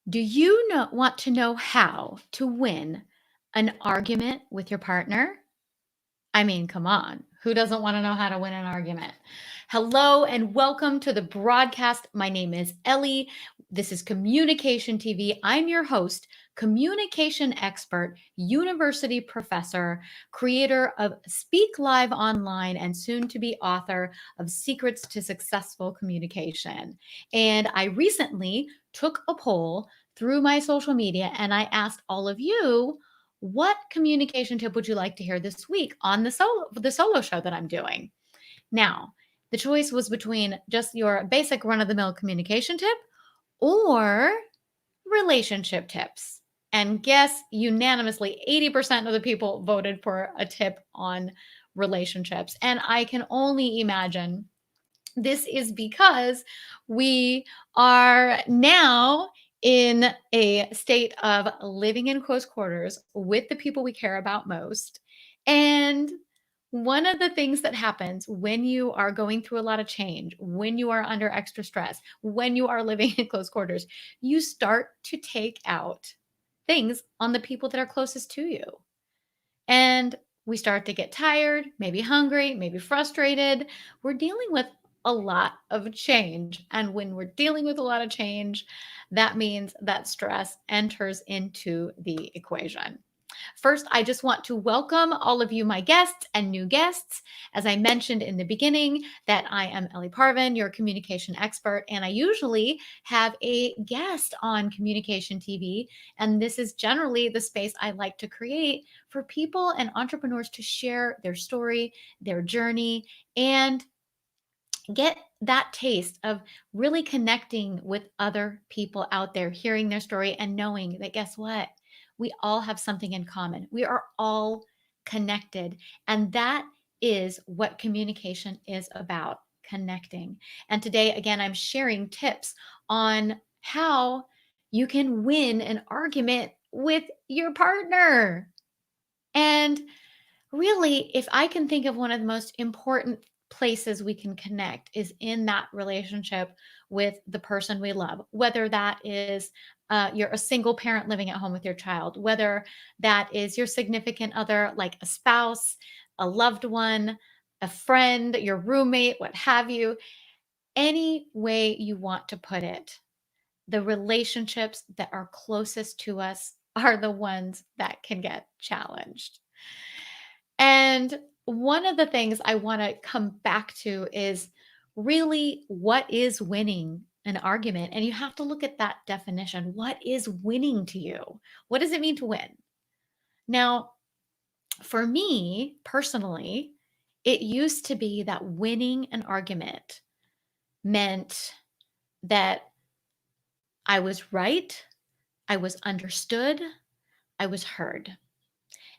Do you want to know how to win an argument with your partner? I mean, come on. Who doesn't want to know how to win an argument? Hello and welcome to the broadcast. My name is Ellie. This is Communication TV. I'm your host, communication expert, university professor, creator of Speak Live Online, and soon to be author of Secrets to Successful Communication. And I recently took a poll through my social media and I asked all of you, what communication tip would you like to hear this week on the solo show that I'm doing? Now, the choice was between just your basic run of the mill communication tip or relationship tips. And guess unanimously 80% of the people voted for a tip on relationships. And I can only imagine this is because we are now in a state of living in close quarters with the people we care about most. And one of the things that happens when you are going through a lot of change, when you are under extra stress, when you are living in close quarters, you start to take out things on the people that are closest to you. And we start to get tired, maybe hungry, maybe frustrated. We're dealing with a lot of change. And when we're dealing with a lot of change, that means that stress enters into the equation. First, I just want to welcome all of you, my guests and new guests. As I mentioned in the beginning, that I am Ellie Parvin, your communication expert, and I usually have a guest on Communication TV. And this is generally the space I like to create for people and entrepreneurs to share their story, their journey, and get that taste of really connecting with other people out there, hearing their story and knowing that guess what? We all have something in common. We are all connected. And that is what communication is about, connecting. And today, again, I'm sharing tips on how you can win an argument with your partner. And really, if I can think of one of the most important places we can connect is in that relationship with the person we love, whether that is you're a single parent living at home with your child, whether that is your significant other, like a spouse, a loved one, a friend, your roommate, what have you, any way you want to put it. The relationships that are closest to us are the ones that can get challenged. And one of the things I want to come back to is really what is winning an argument? And you have to look at that definition. What is winning to you? What does it mean to win? Now, for me personally, it used to be that winning an argument meant that I was right, I was understood, I was heard.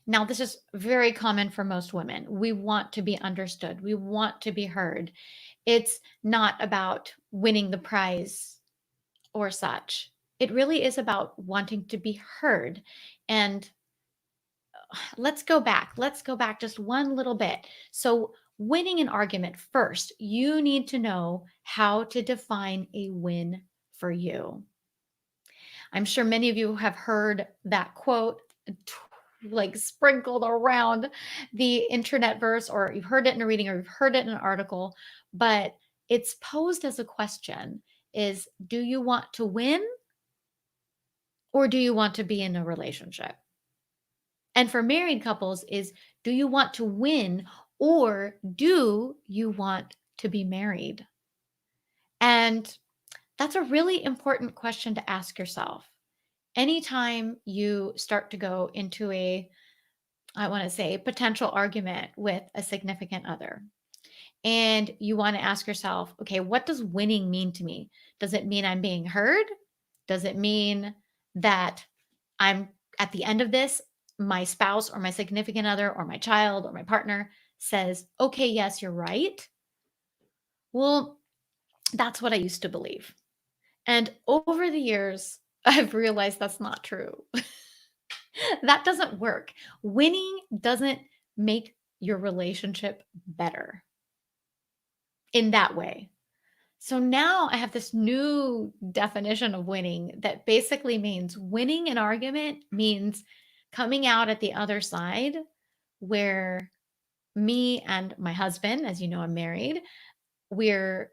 Now, this is very common for most women. We want to be understood. We want to be heard. It's not about winning the prize or such. It really is about wanting to be heard. And let's go back. Let's go back just one little bit. So, winning an argument first, you need to know how to define a win for you. I'm sure many of you have heard that quote like sprinkled around the internet verse, or you've heard it in a reading, or you've heard it in an article, but it's posed as a question is, do you want to win or do you want to be in a relationship? And for married couples is, do you want to win or do you want to be married? And that's a really important question to ask yourself. Anytime you start to go into I want to say, potential argument with a significant other, and you want to ask yourself, okay, what does winning mean to me? Does it mean I'm being heard? Does it mean that I'm at the end of this, my spouse or my significant other or my child or my partner says, okay, yes, you're right? Well, that's what I used to believe. And over the years, I've realized that's not true. That doesn't work. Winning doesn't make your relationship better in that way. So now I have this new definition of winning that basically means winning an argument means coming out at the other side where me and my husband, as you know, I'm married, we're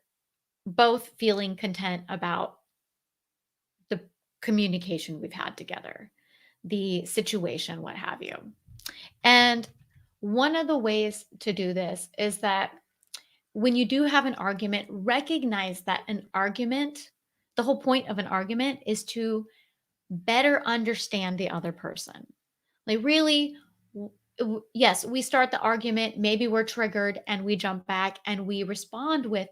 both feeling content about the communication we've had together, the situation, what have you. And one of the ways to do this is that when you do have an argument, recognize that an argument, the whole point of an argument is to better understand the other person. Like, really, yes, we start the argument, maybe we're triggered and we jump back and we respond with,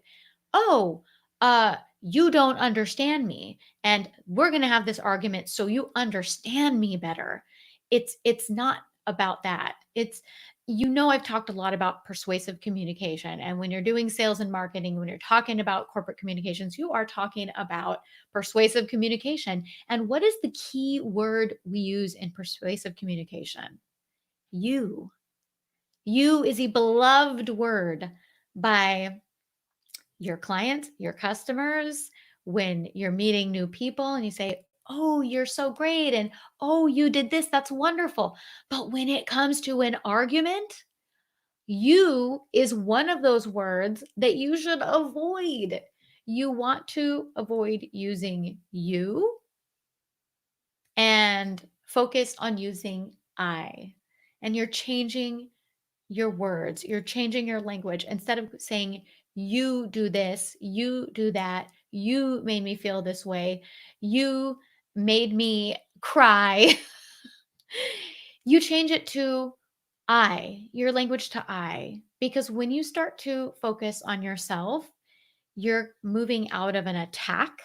"Oh, you don't understand me, and we're going to have this argument so you understand me better." It's not about that. It's, I've talked a lot about persuasive communication, and when you're doing sales and marketing, when you're talking about corporate communications, you are talking about persuasive communication. And what is the key word we use in persuasive communication? You. You is a beloved word by your clients, your customers, when you're meeting new people and you say, "Oh, you're so great." And, "Oh, you did this. That's wonderful." But when it comes to an argument, you is one of those words that you should avoid. You want to avoid using you and focus on using I. And you're changing your words, you're changing your language. Instead of saying, "You do this, you do that, you made me feel this way, you made me cry," you change it to I, your language to I. Because when you start to focus on yourself, you're moving out of an attack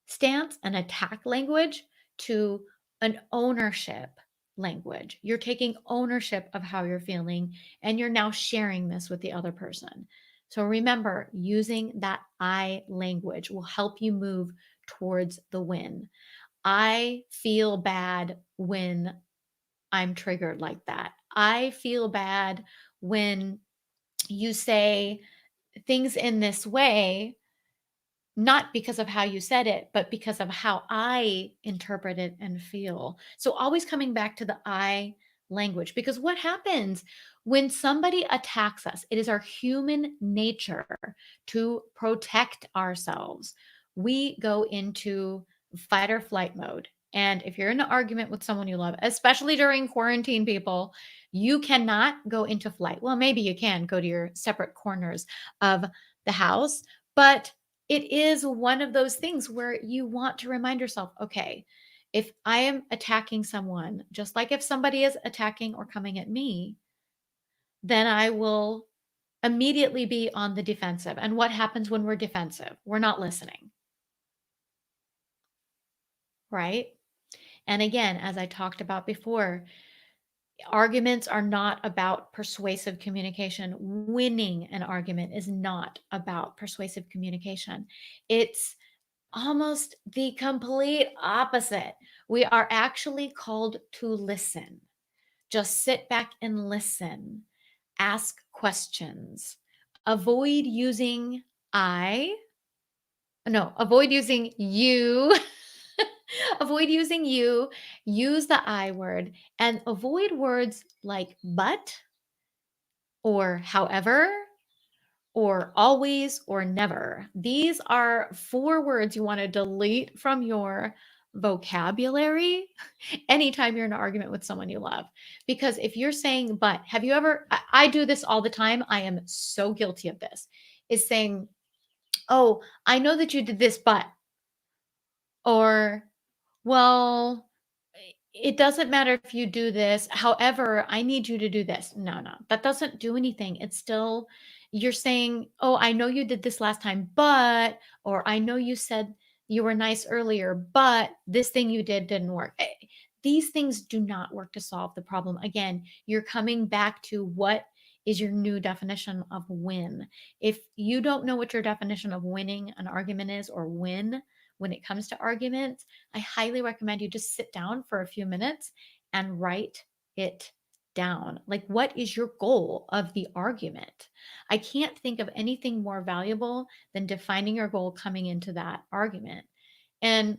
stance, an attack language, to an ownership language. You're taking ownership of how you're feeling and you're now sharing this with the other person. So remember, using that I language will help you move towards the win. I feel bad when I'm triggered like that. I feel bad when you say things in this way, not because of how you said it, but because of how I interpret it and feel. So always coming back to the I language, because what happens when somebody attacks us? It is our human nature to protect ourselves. We go into fight or flight mode. And if you're in an argument with someone you love, especially during quarantine, people, you cannot go into flight. Well, maybe you can go to your separate corners of the house, but it is one of those things where you want to remind yourself, okay, if I am attacking someone, just like if somebody is attacking or coming at me, then I will immediately be on the defensive. And what happens when we're defensive? We're not listening, right? And again, as I talked about before, arguments are not about persuasive communication. Winning an argument is not about persuasive communication. It's almost the complete opposite. We are actually called to listen. Just sit back and listen. Ask questions. Avoid using I. No, avoid using you. Avoid using you. Use the I word and avoid words like but or however or always or never. These are four words you want to delete from your vocabulary anytime you're in an argument with someone you love. Because if you're saying, but, have you ever, I do this all the time. I am so guilty of this, is saying, "Oh, I know that you did this, but," or, "Well, it doesn't matter if you do this. However, I need you to do this." No, no, that doesn't do anything. It's still, you're saying, "Oh, I know you did this last time, but," or, "I know you said you were nice earlier, but this thing you did didn't work." These things do not work to solve the problem. Again, you're coming back to what is your new definition of win. If you don't know what your definition of winning an argument is, or win when it comes to arguments, I highly recommend you just sit down for a few minutes and write it down. Like, what is your goal of the argument? I can't think of anything more valuable than defining your goal coming into that argument. And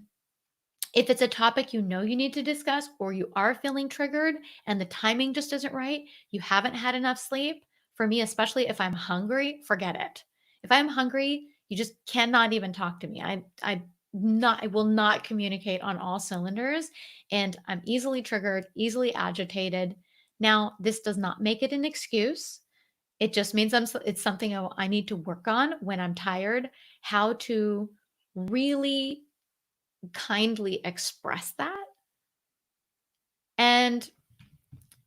if it's a topic you know you need to discuss, or you are feeling triggered and the timing just isn't right, you haven't had enough sleep. For me, especially if I'm hungry, forget it. If I'm hungry, you just cannot even talk to me. I will not communicate on all cylinders, and I'm easily triggered, easily agitated. Now, this does not make it an excuse. It just means it's something I need to work on when I'm tired, how to really kindly express that. And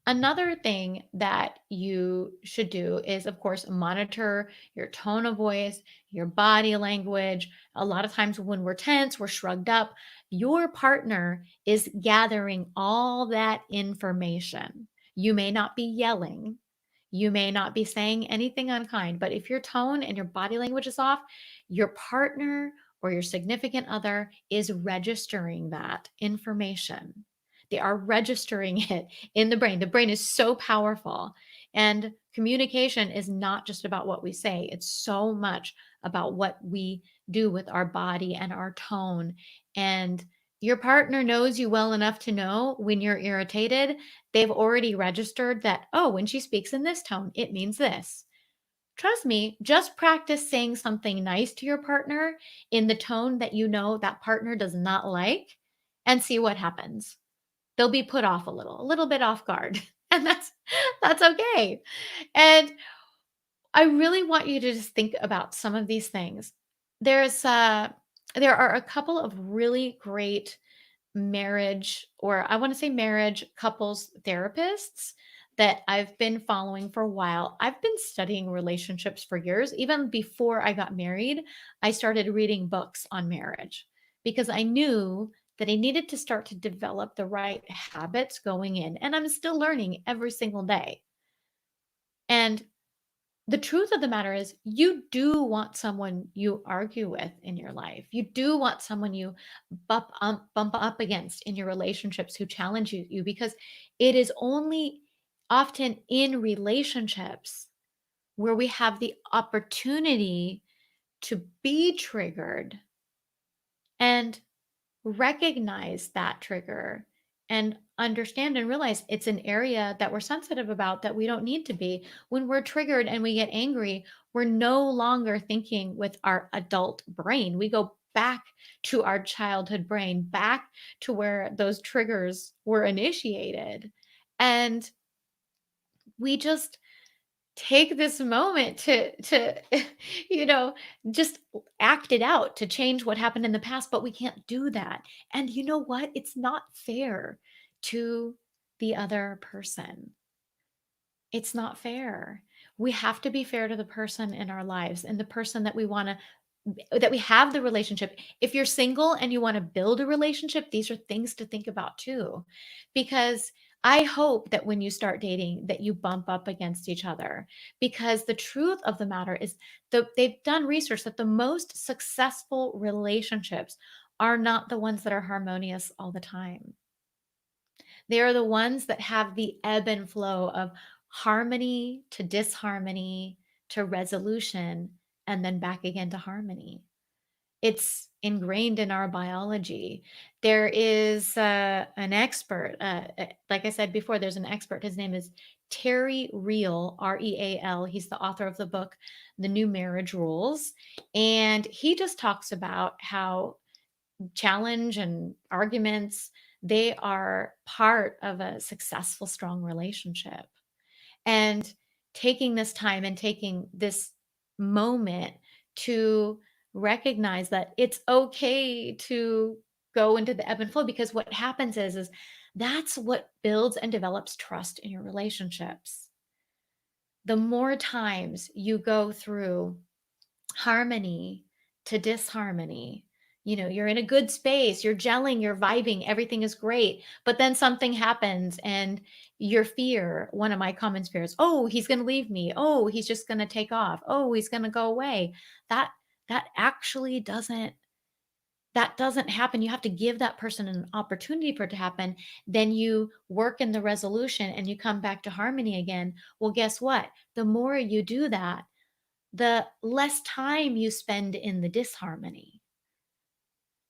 another thing that you should do is, of course, monitor your tone of voice, your body language. A lot of times when we're tense, we're shrugged up. Your partner is gathering all that information. You may not be yelling, you may not be saying anything unkind, but if your tone and your body language is off, your partner or your significant other is registering that information. They are registering it in the brain. The brain is so powerful. And communication is not just about what we say, it's so much about what we do with our body and our tone. And your partner knows you well enough to know when you're irritated, they've already registered that, oh, when she speaks in this tone, it means this. Trust me, just practice saying something nice to your partner in the tone that you know that partner does not like, and see what happens. They'll be put off a little bit off guard, and that's okay. And I really want you to just think about some of these things. There's there are a couple of really great marriage, or I want to say marriage couples therapists that I've been following for a while. I've been studying relationships for years. Even before I got married, I started reading books on marriage because I knew that I needed to start to develop the right habits going in. And I'm still learning every single day. And the truth of the matter is, you do want someone you argue with in your life. You do want someone you bump up against in your relationships who challenge you, because it is only often in relationships where we have the opportunity to be triggered and recognize that trigger and understand and realize it's an area that we're sensitive about that we don't need to be. When we're triggered and we get angry, we're no longer thinking with our adult brain. We go back to our childhood brain, back to where those triggers were initiated. And we just take this moment to you know just act it out to change what happened in the past, but we can't do that. And you know what, it's not fair to the other person. It's not fair. We have to be fair to the person in our lives and the person that we want to, that we have the relationship. If you're single and you want to build a relationship, these are things to think about too. Because I hope that when you start dating that you bump up against each other, because the truth of the matter is that they've done research that the most successful relationships are not the ones that are harmonious all the time. They are the ones that have the ebb and flow of harmony to disharmony to resolution and then back again to harmony. It's ingrained in our biology. There is an expert, like I said before, there's an expert. His name is Terry Real, Real. He's the author of the book, The New Marriage Rules. And he just talks about how challenge and arguments, they are part of a successful, strong relationship. And taking this time and taking this moment to recognize that it's okay to go into the ebb and flow, because what happens is that's what builds and develops trust in your relationships. The more times you go through harmony to disharmony, you're in a good space, you're gelling, you're vibing, everything is great, but then something happens and your fear, one of my common fears, oh, he's going to leave me, oh, he's just going to take off, oh, he's going to go away, that actually doesn't that doesn't happen. You have to give that person an opportunity for it to happen. Then you work in the resolution and you come back to harmony again. Well, guess what? The more you do that, the less time you spend in the disharmony.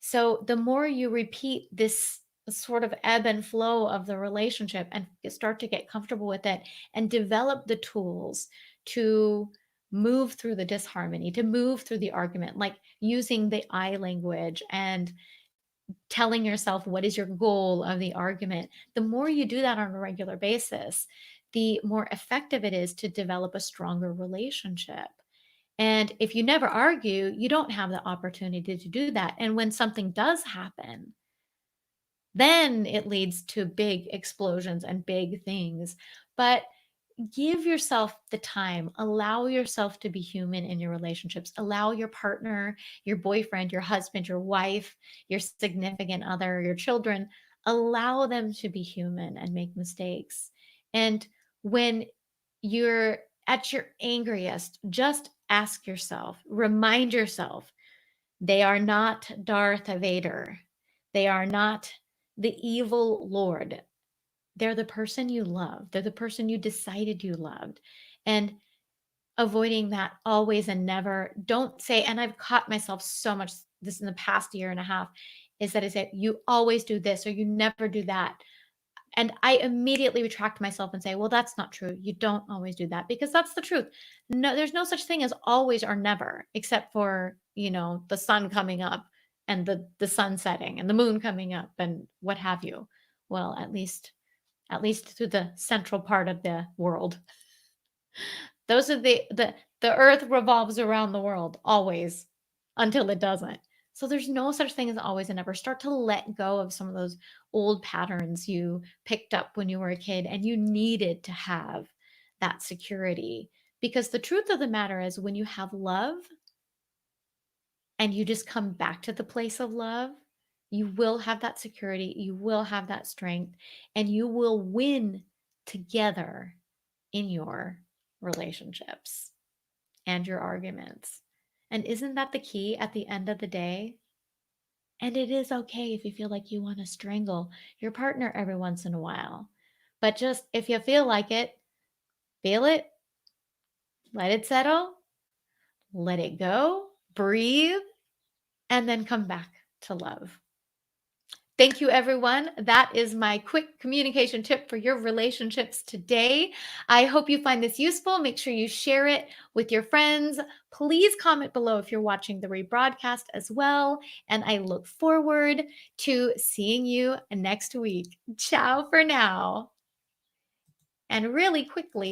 So the more you repeat this sort of ebb and flow of the relationship and start to get comfortable with it and develop the tools to move through the disharmony, to move through the argument, like using the I language and telling yourself what is your goal of the argument. The more you do that on a regular basis, the more effective it is to develop a stronger relationship. And if you never argue, you don't have the opportunity to do that. And when something does happen, then it leads to big explosions and big things. But give yourself the time, allow yourself to be human in your relationships, allow your partner, your boyfriend, your husband, your wife, your significant other, your children, allow them to be human and make mistakes. And when you're at your angriest, just ask yourself, remind yourself, they are not Darth Vader. They are not the evil Lord. They're the person you love. They're the person you decided you loved. And avoiding that always and never. Don't say, and I've caught myself so much this in the past year and a half, is that I say, you always do this or you never do that. And I immediately retract myself and say, well, that's not true. You don't always do that because that's the truth. No, there's no such thing as always or never, except for, the sun coming up and the sun setting and the moon coming up and what have you. Well, at least through the central part of the world. Those are the earth revolves around the world always until it doesn't. So there's no such thing as always and never. Start to let go of some of those old patterns you picked up when you were a kid and you needed to have that security. Because the truth of the matter is when you have love and you just come back to the place of love, you will have that security, you will have that strength, and you will win together in your relationships and your arguments. And isn't that the key at the end of the day? And it is okay if you feel like you want to strangle your partner every once in a while. But just if you feel like it, feel it, let it settle, let it go, breathe, and then come back to love. Thank you, everyone. That is my quick communication tip for your relationships today. I hope you find this useful. Make sure you share it with your friends. Please comment below if you're watching the rebroadcast as well. And I look forward to seeing you next week. Ciao for now. And really quickly,